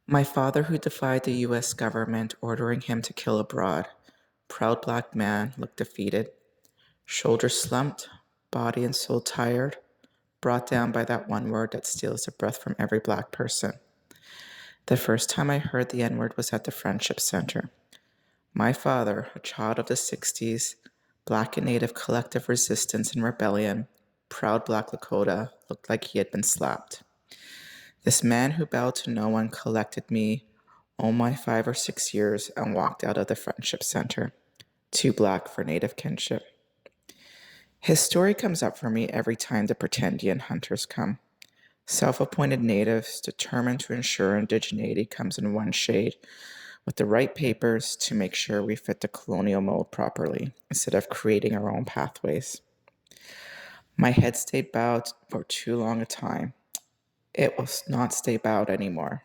My father, who defied the US government ordering him to kill abroad, proud black man, looked defeated, shoulders slumped, body and soul tired, brought down by that one word that steals the breath from every black person. The first time I heard the N word was at the Friendship Center. My father, a child of the 60s, black and native collective resistance and rebellion, proud black Lakota, looked like he had been slapped. This man who bowed to no one collected me all my 5 or 6 years and walked out of the Friendship Center, too black for native kinship. His story comes up for me every time the Pretendian hunters come. Self-appointed natives determined to ensure indigeneity comes in one shade, with the right papers to make sure we fit the colonial mold properly, instead of creating our own pathways. My head stayed bowed for too long a time. It will not stay bowed anymore.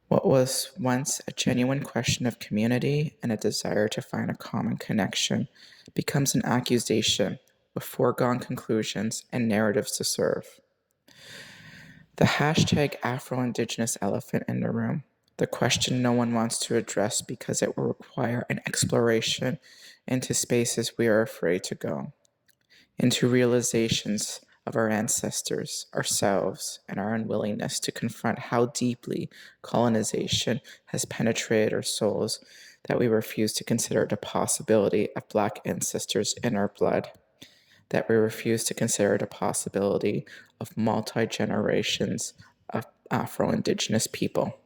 What was once a genuine question of community and a desire to find a common connection becomes an accusation with foregone conclusions and narratives to serve. The hashtag Afro Indigenous elephant in the room, the question no one wants to address because it will require an exploration into spaces we are afraid to go, into realizations of our ancestors, ourselves, and our unwillingness to confront how deeply colonization has penetrated our souls that we refuse to consider the possibility of Black ancestors in our blood, that we refuse to consider the possibility of multi-generations of Afro-Indigenous people.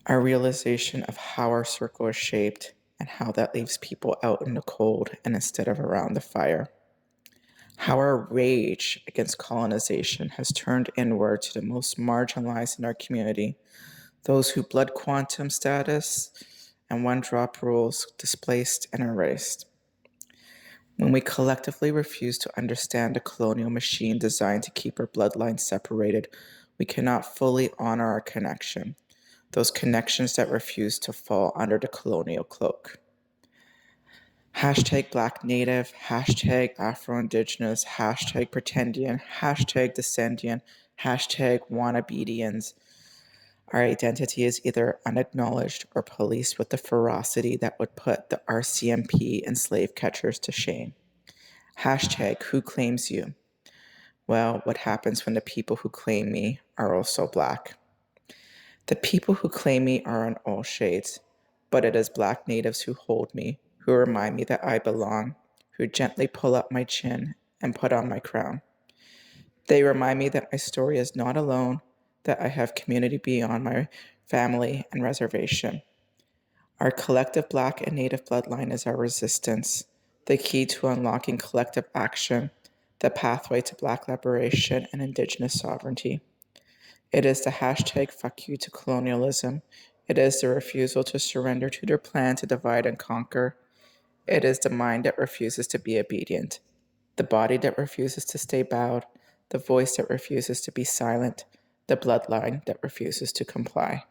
Our realization of how our circle is shaped and how that leaves people out in the cold and instead of around the fire. How our rage against colonization has turned inward to the most marginalized in our community, those who blood quantum status and one-drop rules displaced and erased. When we collectively refuse to understand a colonial machine designed to keep our bloodlines separated, we cannot fully honor our connection, those connections that refuse to fall under the colonial cloak. Hashtag Black Native, hashtag Afro-Indigenous, hashtag Pretendian, hashtag Descendian, hashtag Wannabedians. Our identity is either unacknowledged or policed with the ferocity that would put the RCMP and slave catchers to shame. Hashtag Who Claims You? Well, what happens when the people who claim me are also Black? The people who claim me are in all shades, but it is Black natives who hold me, who remind me that I belong, who gently pull up my chin and put on my crown. They remind me that my story is not alone, that I have community beyond my family and reservation. Our collective Black and Native bloodline is our resistance, the key to unlocking collective action, the pathway to Black liberation and Indigenous sovereignty. It is the hashtag fuck you to colonialism. It is the refusal to surrender to their plan to divide and conquer. It is the mind that refuses to be obedient, the body that refuses to stay bowed, the voice that refuses to be silent, the bloodline that refuses to comply.